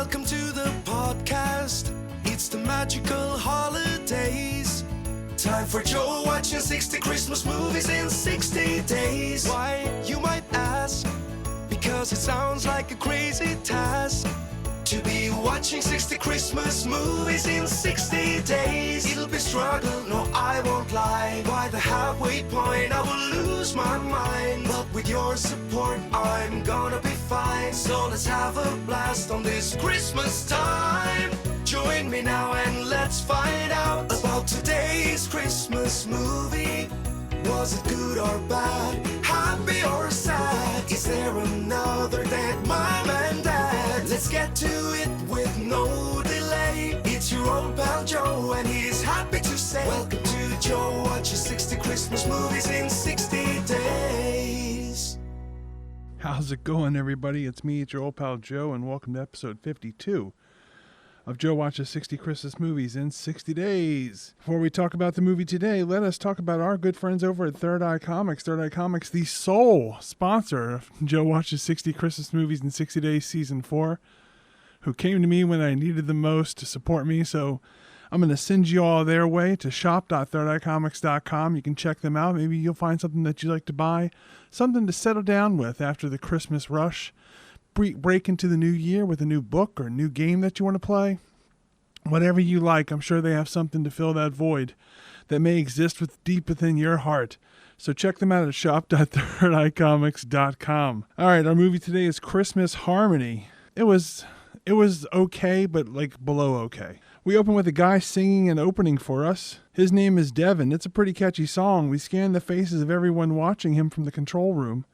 Welcome to the podcast. It's the magical holidays. Time for Joe watching 60 Christmas movies in 60 days. Why, you might ask? Because it sounds like a crazy task to be watching 60 Christmas movies in 60 days. It'll be struggle, no I won't lie. By the halfway point I will lose my mind, but with your support I'm gonna be fine. So let's have a blast on this Christmas time. Join me now and let's find out about today's Christmas movie. Was it good or bad? Happy or sad? Is there another dead mom and dad? Let's get to it with no delay. It's your old pal Joe and he's happy to say welcome to Joe watches 60 Christmas movies in 60 days. How's it going, everybody? It's me, it's your old pal Joe, and welcome to episode 52 of Joe Watches 60 Christmas Movies in 60 Days. Before we talk about the movie today, let us talk about our good friends over at Third Eye Comics. Third Eye Comics, the sole sponsor of Joe Watches 60 Christmas Movies in 60 Days Season 4, who came to me when I needed them most to support me. So I'm going to send you all their way to shop.thirdeyecomics.com. You can check them out. Maybe you'll find something that you like to buy, something to settle down with after the Christmas rush. Break into the new year with a new book or a new game that you want to play. Whatever you like, I'm sure they have something to fill that void that may exist deep within your heart. So check them out at shop.thirdeyecomics.com. All right, our movie today is Christmas Harmony. It was okay, but like below okay. We open with a guy singing an opening for us. His name is Devin. It's a pretty catchy song. We scan the faces of everyone watching him from the control room.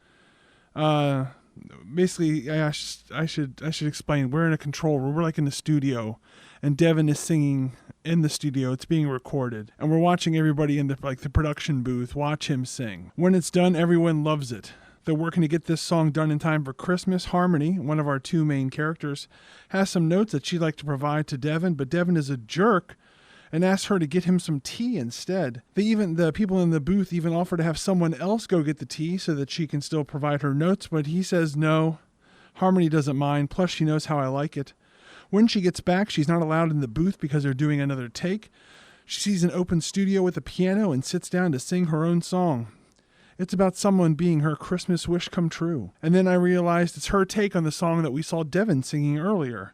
Basically, I should explain. We're in a control room. We're like in the studio, and Devin is singing in the studio. It's being recorded, and we're watching everybody in the production booth watch him sing. When it's done, everyone loves it. They're working to get this song done in time for Christmas. Harmony, one of our two main characters, has some notes that she'd like to provide to Devin, but Devin is a jerk and asks her to get him some tea instead. The people in the booth even offer to have someone else go get the tea so that she can still provide her notes, but he says no. Harmony doesn't mind, plus she knows how I like it. When she gets back, she's not allowed in the booth because they're doing another take. She sees an open studio with a piano and sits down to sing her own song. It's about someone being her Christmas wish come true. And then I realized it's her take on the song that we saw Devin singing earlier.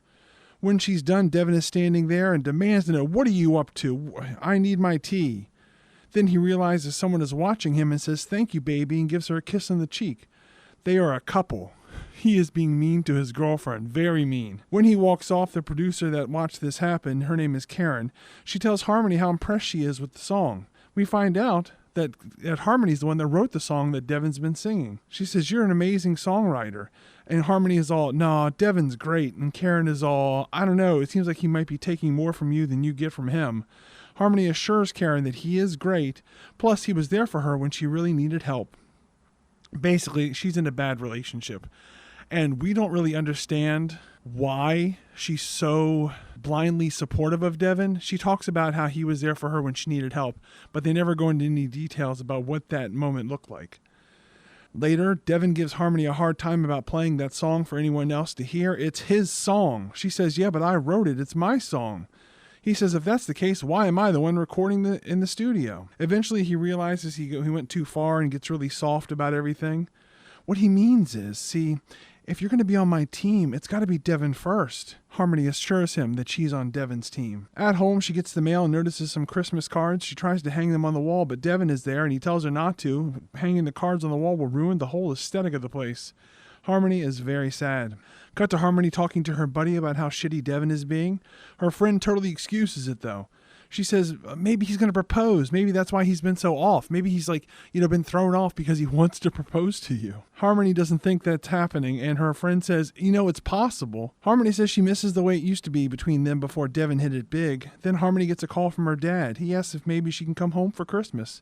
When she's done, Devin is standing there and demands to know, "What are you up to? I need my tea." Then he realizes someone is watching him and says, "Thank you, baby," and gives her a kiss on the cheek. They are a couple. He is being mean to his girlfriend, very mean. When he walks off, the producer that watched this happen, her name is Karen, she tells Harmony how impressed she is with the song. We find out that Harmony's the one that wrote the song that Devin's been singing. She says, "You're an amazing songwriter." And Harmony is all, "Nah, Devin's great." And Karen is all, "I don't know, it seems like he might be taking more from you than you get from him." Harmony assures Karen that he is great, plus he was there for her when she really needed help. Basically, she's in a bad relationship. And we don't really understand why she's so blindly supportive of Devin. She talks about how he was there for her when she needed help, but they never go into any details about what that moment looked like. Later, Devin gives Harmony a hard time about playing that song for anyone else to hear. It's his song. She says, "Yeah, but I wrote it. It's my song." He says, "If that's the case, why am I the one recording in the studio?" Eventually, he realizes he went too far and gets really soft about everything. What he means is, see, if you're going to be on my team, it's got to be Devin first. Harmony assures him that she's on Devin's team. At home, she gets the mail and notices some Christmas cards. She tries to hang them on the wall, but Devin is there and he tells her not to. Hanging the cards on the wall will ruin the whole aesthetic of the place. Harmony is very sad. Cut to Harmony talking to her buddy about how shitty Devin is being. Her friend totally excuses it, though. She says, maybe he's going to propose. Maybe that's why he's been so off. Maybe he's been thrown off because he wants to propose to you. Harmony doesn't think that's happening, and her friend says, it's possible. Harmony says she misses the way it used to be between them before Devin hit it big. Then Harmony gets a call from her dad. He asks if maybe she can come home for Christmas.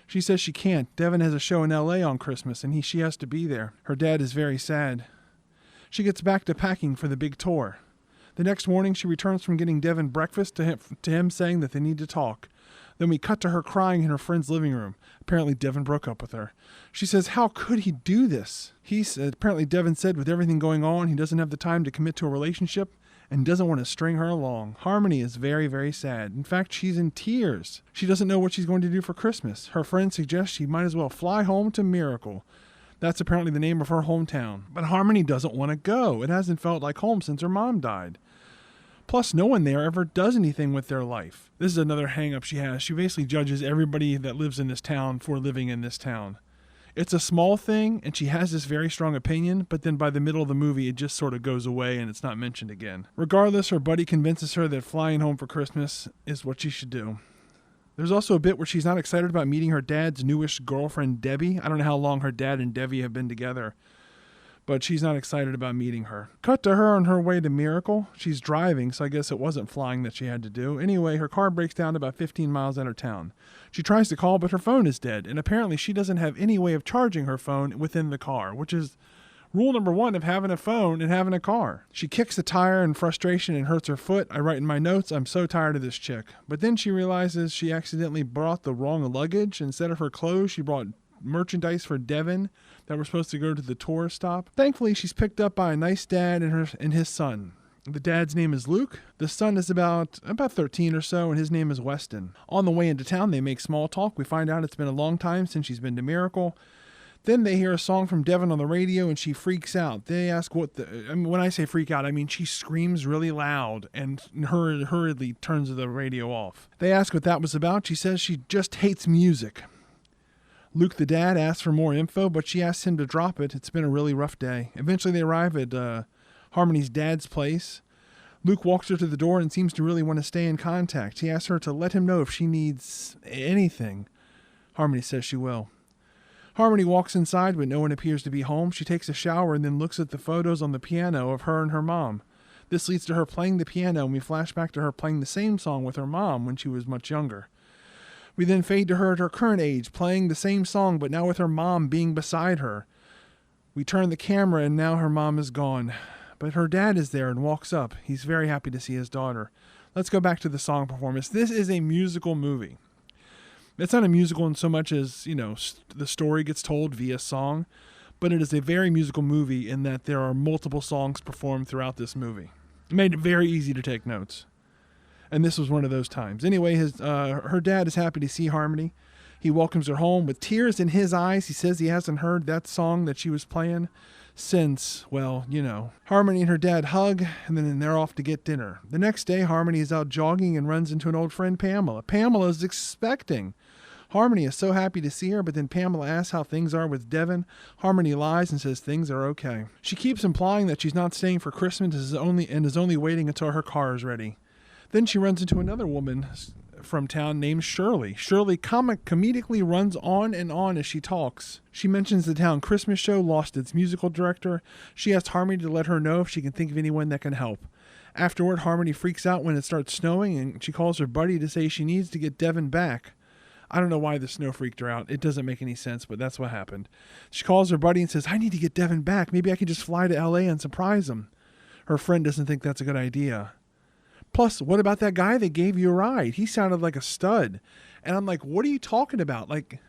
She says she can't. Devin has a show in L.A. on Christmas, and she has to be there. Her dad is very sad. She gets back to packing for the big tour. The next morning, she returns from getting Devin breakfast to him saying that they need to talk. Then we cut to her crying in her friend's living room. Apparently, Devin broke up with her. She says, how could he do this? Apparently, Devin said with everything going on, he doesn't have the time to commit to a relationship, and doesn't want to string her along. Harmony is very, very sad. In fact, she's in tears. She doesn't know what she's going to do for Christmas. Her friend suggests she might as well fly home to Miracle. That's apparently the name of her hometown. But Harmony doesn't want to go. It hasn't felt like home since her mom died. Plus, no one there ever does anything with their life. This is another hang-up she has. She basically judges everybody that lives in this town for living in this town. It's a small thing, and she has this very strong opinion, but then by the middle of the movie, it just sort of goes away and it's not mentioned again. Regardless, her buddy convinces her that flying home for Christmas is what she should do. There's also a bit where she's not excited about meeting her dad's newish girlfriend, Debbie. I don't know how long her dad and Debbie have been together, but she's not excited about meeting her. Cut to her on her way to Miracle. She's driving, so I guess it wasn't flying that she had to do. Anyway, her car breaks down about 15 miles out of town. She tries to call, but her phone is dead, and apparently she doesn't have any way of charging her phone within the car, which is rule number one of having a phone and having a car. She kicks the tire in frustration and hurts her foot. I write in my notes, I'm so tired of this chick. But then she realizes she accidentally brought the wrong luggage. Instead of her clothes, she brought merchandise for Devin that were supposed to go to the tourist stop. Thankfully, she's picked up by a nice dad and his son. The dad's name is Luke. The son is about 13 or so, and his name is Weston. On the way into town, they make small talk. We find out it's been a long time since she's been to Miracle. Then they hear a song from Devin on the radio, and she freaks out. They ask when I say freak out, I mean she screams really loud and hurriedly turns the radio off. They ask what that was about. She says she just hates music. Luke, the dad, asks for more info, but she asks him to drop it. It's been a really rough day. Eventually, they arrive at Harmony's dad's place. Luke walks her to the door and seems to really want to stay in contact. He asks her to let him know if she needs anything. Harmony says she will. Harmony walks inside, but no one appears to be home. She takes a shower and then looks at the photos on the piano of her and her mom. This leads to her playing the piano, and we flash back to her playing the same song with her mom when she was much younger. We then fade to her at her current age, playing the same song, but now with her mom being beside her. We turn the camera, and now her mom is gone. But her dad is there and walks up. He's very happy to see his daughter. Let's go back to the song performance. This is a musical movie. It's not a musical in so much as, the story gets told via song, but it is a very musical movie in that there are multiple songs performed throughout this movie. It made it very easy to take notes. And this was one of those times. Anyway, her dad is happy to see Harmony. He welcomes her home with tears in his eyes. He says he hasn't heard that song that she was playing since, Harmony and her dad hug, and then they're off to get dinner. The next day, Harmony is out jogging and runs into an old friend, Pamela. Pamela is expecting. Harmony is so happy to see her, but then Pamela asks how things are with Devin. Harmony lies and says things are okay. She keeps implying that she's not staying for Christmas and is only waiting until her car is ready. Then she runs into another woman from town named Shirley. Shirley comedically runs on and on as she talks. She mentions the town Christmas show lost its musical director. She asks Harmony to let her know if she can think of anyone that can help. Afterward, Harmony freaks out when it starts snowing, and she calls her buddy to say she needs to get Devin back. I don't know why the snow freaked her out. It doesn't make any sense, but that's what happened. She calls her buddy and says, I need to get Devin back. Maybe I can just fly to L.A. and surprise him. Her friend doesn't think that's a good idea. Plus, what about that guy that gave you a ride? He sounded like a stud. And I'm like, what are you talking about? Like,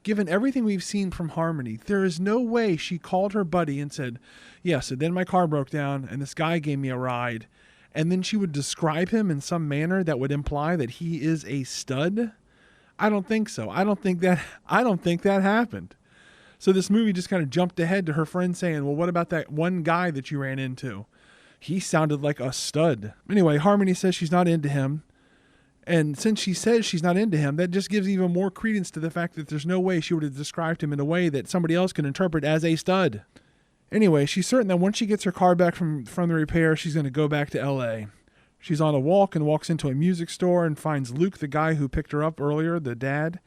given everything we've seen from Harmony, there is no way she called her buddy and said, so then my car broke down and this guy gave me a ride. And then she would describe him in some manner that would imply that he is a stud. I don't think so. I don't think that happened. So this movie just kind of jumped ahead to her friend saying, well, what about that one guy that you ran into? He sounded like a stud. Anyway, Harmony says she's not into him. And since she says she's not into him, that just gives even more credence to the fact that there's no way she would have described him in a way that somebody else can interpret as a stud. Anyway, she's certain that once she gets her car back from the repair, she's going to go back to L.A. She's on a walk and walks into a music store and finds Luke, the guy who picked her up earlier, the dad,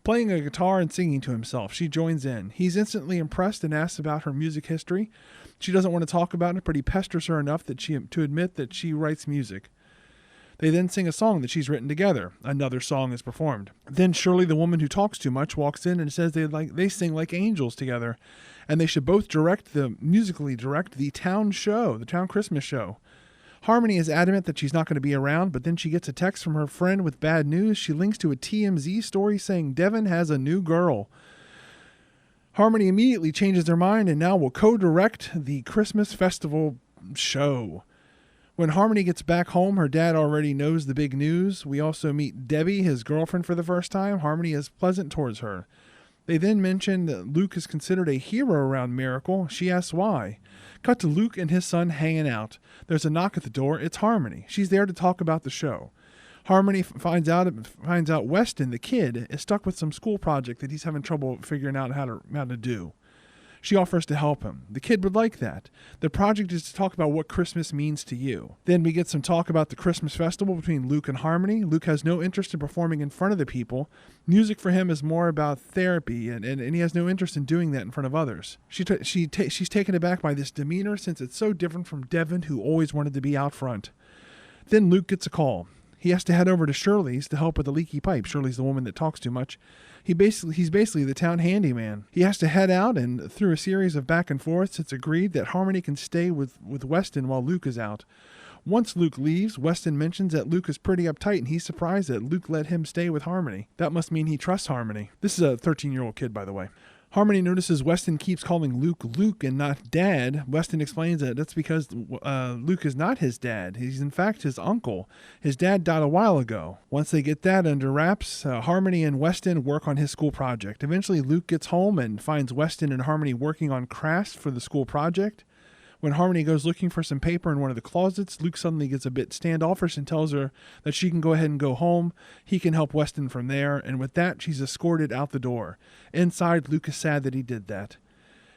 playing a guitar and singing to himself. She joins in. He's instantly impressed and asks about her music history. She doesn't want to talk about it, but he pesters her enough to admit that she writes music. They then sing a song that she's written together. Another song is performed. Then Shirley, the woman who talks too much, walks in and says they sing like angels together, and they should both musically direct the town show, the town Christmas show. Harmony is adamant that she's not going to be around, but then she gets a text from her friend with bad news. She links to a TMZ story saying Devin has a new girl. Harmony immediately changes her mind and now will co-direct the Christmas festival show. When Harmony gets back home, her dad already knows the big news. We also meet Debbie, his girlfriend, for the first time. Harmony is pleasant towards her. They then mention that Luke is considered a hero around Miracle. She asks why. Cut to Luke and his son hanging out. There's a knock at the door. It's Harmony. She's there to talk about the show. Harmony finds out Weston, the kid, is stuck with some school project that he's having trouble figuring out how to do. She offers to help him. The kid would like that. The project is to talk about what Christmas means to you. Then we get some talk about the Christmas festival between Luke and Harmony. Luke has no interest in performing in front of the people. Music for him is more about therapy, and he has no interest in doing that in front of others. She's taken aback by this demeanor since it's so different from Devin, who always wanted to be out front. Then Luke gets a call. He has to head over to Shirley's to help with the leaky pipe. Shirley's the woman that talks too much. He's basically the town handyman. He has to head out, and through a series of back and forths, it's agreed that Harmony can stay with Weston while Luke is out. Once Luke leaves, Weston mentions that Luke is pretty uptight, and he's surprised that Luke let him stay with Harmony. That must mean he trusts Harmony. This is a 13-year-old kid, by the way. Harmony notices Weston keeps calling Luke Luke and not Dad. Weston explains that that's because Luke is not his dad. He's in fact his uncle. His dad died a while ago. Once they get that under wraps, Harmony and Weston work on his school project. Eventually Luke gets home and finds Weston and Harmony working on crafts for the school project. When Harmony goes looking for some paper in one of the closets, Luke suddenly gets a bit standoffish and tells her that she can go ahead and go home. He can help Weston from there, and with that, she's escorted out the door. Inside, Luke is sad that he did that.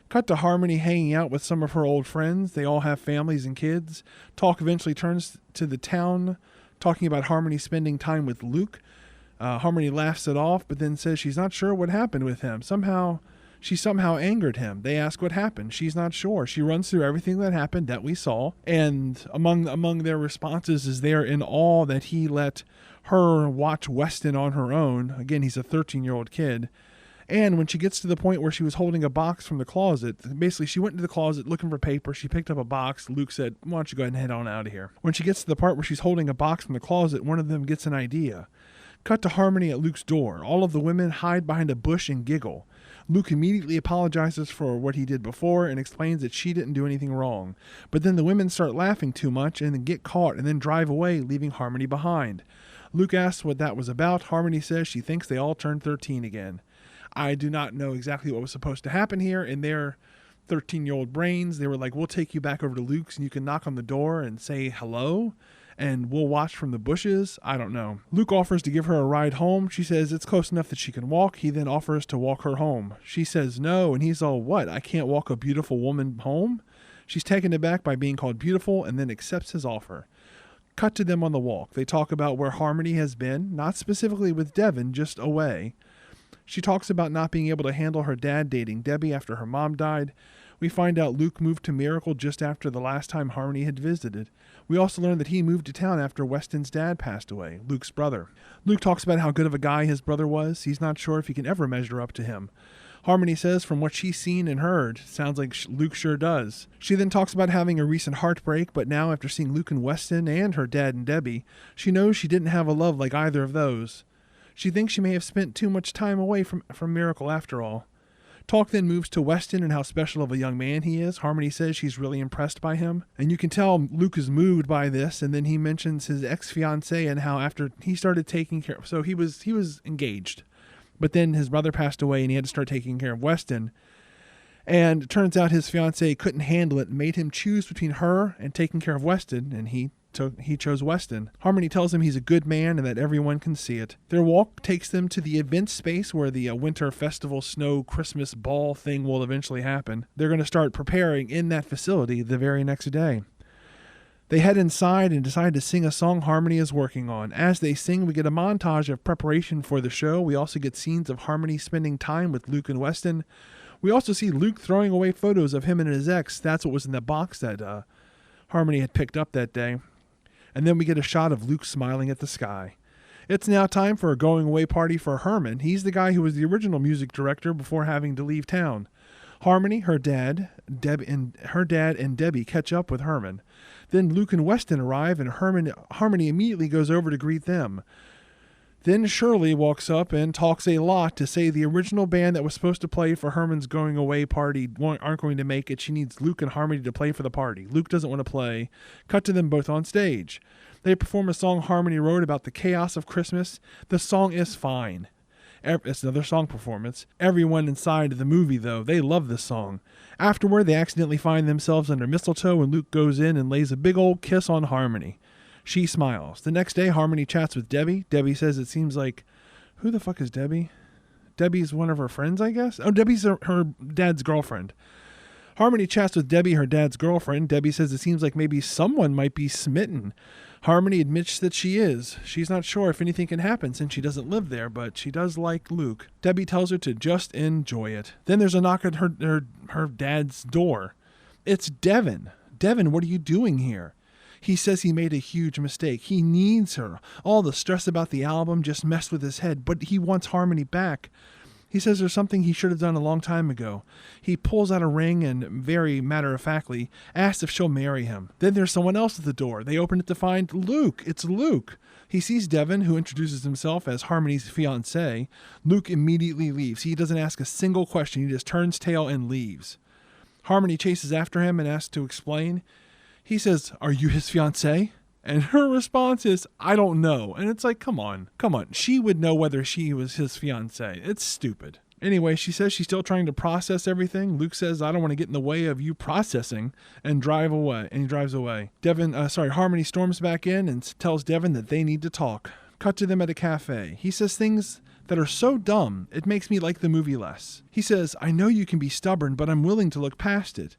Cut to Harmony hanging out with some of her old friends. They all have families and kids. Talk eventually turns to the town, talking about Harmony spending time with Luke. Harmony laughs it off, but then says she's not sure what happened with him. She somehow angered him. They ask what happened. She's not sure. She runs through everything that happened that we saw. And among their responses is they're in awe that he let her watch Weston on her own. Again, he's a 13-year-old kid. And when she gets to the point where she was holding a box from the closet, basically she went into the closet looking for paper. She picked up a box. Luke said, why don't you go ahead and head on out of here? When she gets to the part where she's holding a box from the closet, one of them gets an idea. Cut to Harmony at Luke's door. All of the women hide behind a bush and giggle. Luke immediately apologizes for what he did before and explains that she didn't do anything wrong. But then the women start laughing too much and then get caught and then drive away, leaving Harmony behind. Luke asks what that was about. Harmony says she thinks they all turned 13 again. I do not know exactly what was supposed to happen here. In their 13-year-old brains, they were like, we'll take you back over to Luke's and you can knock on the door and say hello, and we'll watch from the bushes. I don't know. Luke offers to give her a ride home. She says it's close enough that she can walk. He then offers to walk her home. She says no, and he's all, what? I can't walk a beautiful woman home? She's taken aback by being called beautiful and then accepts his offer. Cut to them on the walk. They talk about where Harmony has been, not specifically with Devin, just away. She talks about not being able to handle her dad dating Debbie after her mom died. We find out Luke moved to Miracle just after the last time Harmony had visited. We also learn that he moved to town after Weston's dad passed away, Luke's brother. Luke talks about how good of a guy his brother was. He's not sure if he can ever measure up to him. Harmony says from what she's seen and heard, sounds like Luke sure does. She then talks about having a recent heartbreak, but now after seeing Luke and Weston and her dad and Debbie, she knows she didn't have a love like either of those. She thinks she may have spent too much time away from Miracle after all. Talk then moves to Weston and how special of a young man he is. Harmony says she's really impressed by him. And you can tell Luke is moved by this. And then he mentions his ex-fiancée and how after he started taking care of... So he was engaged. But then his brother passed away and he had to start taking care of Weston. And it turns out his fiancée couldn't handle it and made him choose between her and taking care of Weston. And he chose Weston. Harmony tells him he's a good man and that everyone can see it. Their walk takes them to the event space where the winter festival snow Christmas ball thing will eventually happen. They're going to start preparing in that facility the very next day. They head inside and decide to sing a song Harmony is working on. As they sing, we get a montage of preparation for the show. We also get scenes of Harmony spending time with Luke and Weston. We also see Luke throwing away photos of him and his ex. That's what was in the box that Harmony had picked up that day. And then we get a shot of Luke smiling at the sky. It's now time for a going away party for Herman. He's the guy who was the original music director before having to leave town. Harmony, her dad, and Debbie catch up with Herman. Then Luke and Weston arrive, and Harmony immediately goes over to greet them. Then Shirley walks up and talks a lot to say the original band that was supposed to play for Herman's going away party aren't going to make it. She needs Luke and Harmony to play for the party. Luke doesn't want to play. Cut to them both on stage. They perform a song Harmony wrote about the chaos of Christmas. The song is fine. It's another song performance. Everyone inside the movie, though, they love this song. Afterward, they accidentally find themselves under mistletoe, and Luke goes in and lays a big old kiss on Harmony. She smiles. The next day, Harmony chats with Debbie. Debbie says it seems like... Who the fuck is Debbie? Debbie's one of her friends, I guess? Oh, Debbie's her dad's girlfriend. Harmony chats with Debbie, her dad's girlfriend. Debbie says it seems like maybe someone might be smitten. Harmony admits that she is. She's not sure if anything can happen since she doesn't live there, but she does like Luke. Debbie tells her to just enjoy it. Then there's a knock at her dad's door. It's Devin. Devin, what are you doing here? He says he made a huge mistake. He needs her. All the stress about the album just messed with his head, but he wants Harmony back. He says there's something he should have done a long time ago. He pulls out a ring and, very matter-of-factly, asks if she'll marry him. Then there's someone else at the door. They open it to find Luke. It's Luke. He sees Devin, who introduces himself as Harmony's fiancé. Luke immediately leaves. He doesn't ask a single question. He just turns tail and leaves. Harmony chases after him and asks to explain. He says, "Are you his fiancé?" And her response is, "I don't know." And it's like, come on. She would know whether she was his fiancé. It's stupid. Anyway, she says she's still trying to process everything. Luke says, "I don't want to get in the way of you processing," and drive away. And he drives away. Harmony storms back in and tells Devin that they need to talk. Cut to them at a cafe. He says things that are so dumb, it makes me like the movie less. He says, "I know you can be stubborn, but I'm willing to look past it."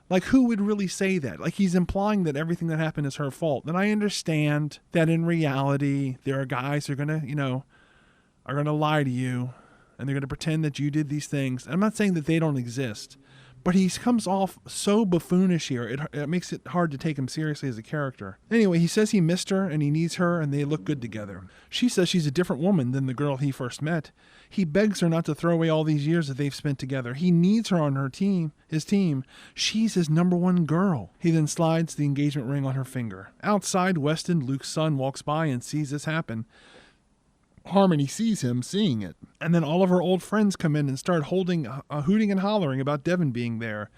Like, who would really say that? Like, he's implying that everything that happened is her fault. And I understand that in reality, there are guys who are going to lie to you, and they're going to pretend that you did these things. I'm not saying that they don't exist, but he comes off so buffoonish here. It makes it hard to take him seriously as a character. Anyway, he says he missed her, and he needs her, and they look good together. She says she's a different woman than the girl he first met. He begs her not to throw away all these years that they've spent together. He needs her on his team. She's his number one girl. He then slides the engagement ring on her finger. Outside, Weston, Luke's son, walks by and sees this happen. Harmony sees him seeing it. And then all of her old friends come in and start hooting and hollering about Devin being there.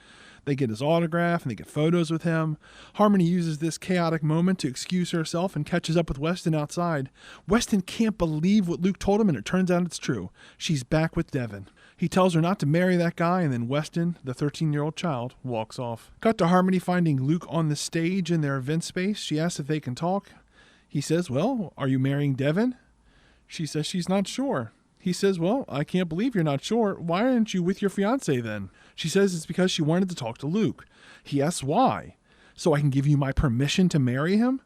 They get his autograph and they get photos with him. Harmony uses this chaotic moment to excuse herself and catches up with Weston outside. Weston can't believe what Luke told him, and it turns out it's true. She's back with Devin. He tells her not to marry that guy, and then Weston, the 13-year-old child, walks off. Cut to Harmony finding Luke on the stage in their event space. She asks if they can talk. He says, "Well, are you marrying Devin?" She says she's not sure. He says, "Well, I can't believe you're not sure. Why aren't you with your fiancé then?" She says it's because she wanted to talk to Luke. He asks why. "So I can give you my permission to marry him?"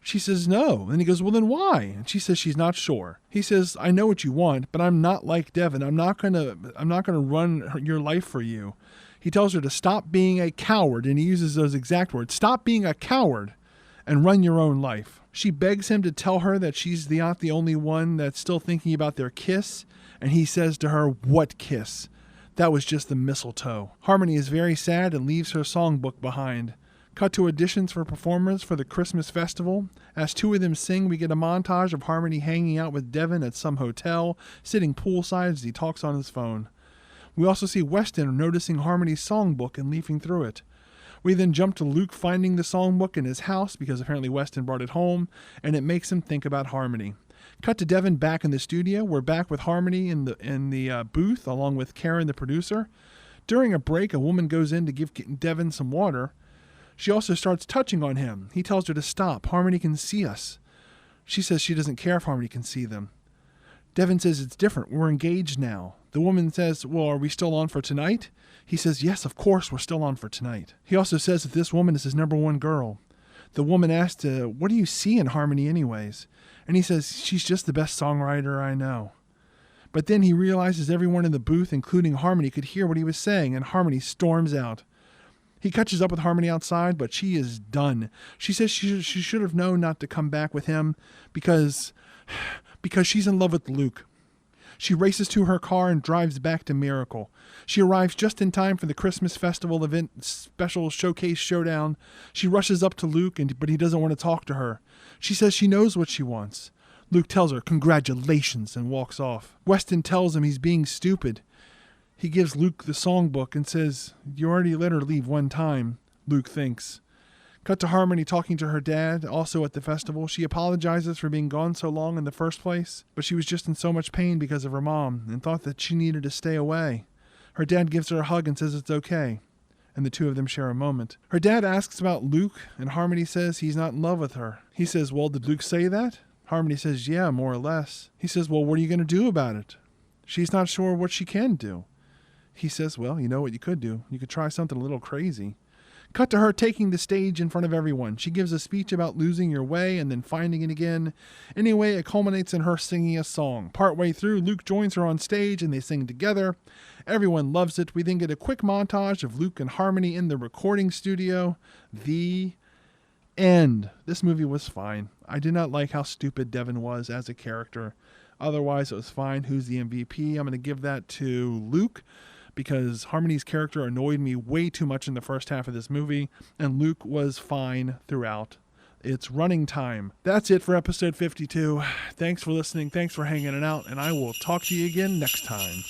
She says no. And he goes, "Well, then why?" And she says she's not sure. He says, "I know what you want, but I'm not like Devin. I'm not gonna run your life for you." He tells her to stop being a coward, and he uses those exact words. Stop being a coward and run your own life. She begs him to tell her that she's not the only one that's still thinking about their kiss, and he says to her, "What kiss? That was just the mistletoe." Harmony is very sad and leaves her songbook behind. Cut to auditions for performers for the Christmas festival. As two of them sing, we get a montage of Harmony hanging out with Devin at some hotel, sitting poolside as he talks on his phone. We also see Weston noticing Harmony's songbook and leafing through it. We then jump to Luke finding the songbook in his house because apparently Weston brought it home, and it makes him think about Harmony. Cut to Devin back in the studio. We're back with Harmony in the booth along with Karen, the producer. During a break, a woman goes in to give Devin some water. She also starts touching on him. He tells her to stop. Harmony can see us. She says she doesn't care if Harmony can see them. Devin says it's different. We're engaged now. The woman says, "Well, are we still on for tonight?" He says, "Yes, of course, we're still on for tonight." He also says that this woman is his number one girl. The woman asks, "What do you see in Harmony anyways?" And he says, "She's just the best songwriter I know." But then he realizes everyone in the booth, including Harmony, could hear what he was saying, and Harmony storms out. He catches up with Harmony outside, but she is done. She says she should have known not to come back with him because she's in love with Luke. She races to her car and drives back to Miracle. She arrives just in time for the Christmas festival event special showcase showdown. She rushes up to Luke, but he doesn't want to talk to her. She says she knows what she wants. Luke tells her, "Congratulations," and walks off. Weston tells him he's being stupid. He gives Luke the songbook and says, "You already let her leave one time," Luke thinks. Cut to Harmony talking to her dad, also at the festival. She apologizes for being gone so long in the first place, but she was just in so much pain because of her mom and thought that she needed to stay away. Her dad gives her a hug and says it's okay, and the two of them share a moment. Her dad asks about Luke, and Harmony says he's not in love with her. He says, "Well, did Luke say that?" Harmony says, "Yeah, more or less." He says, "Well, what are you going to do about it?" She's not sure what she can do. He says, "Well, you know what you could do? You could try something a little crazy." Cut to her taking the stage in front of everyone. She gives a speech about losing your way and then finding it again. Anyway, it culminates in her singing a song. Partway through, Luke joins her on stage and they sing together. Everyone loves it. We then get a quick montage of Luke and Harmony in the recording studio. The end. This movie was fine. I did not like how stupid Devin was as a character. Otherwise, it was fine. Who's the MVP? I'm going to give that to Luke, because Harmony's character annoyed me way too much in the first half of this movie, and Luke was fine throughout. It's running time. That's it for episode 52. Thanks for listening. Thanks for hanging it out, and I will talk to you again next time.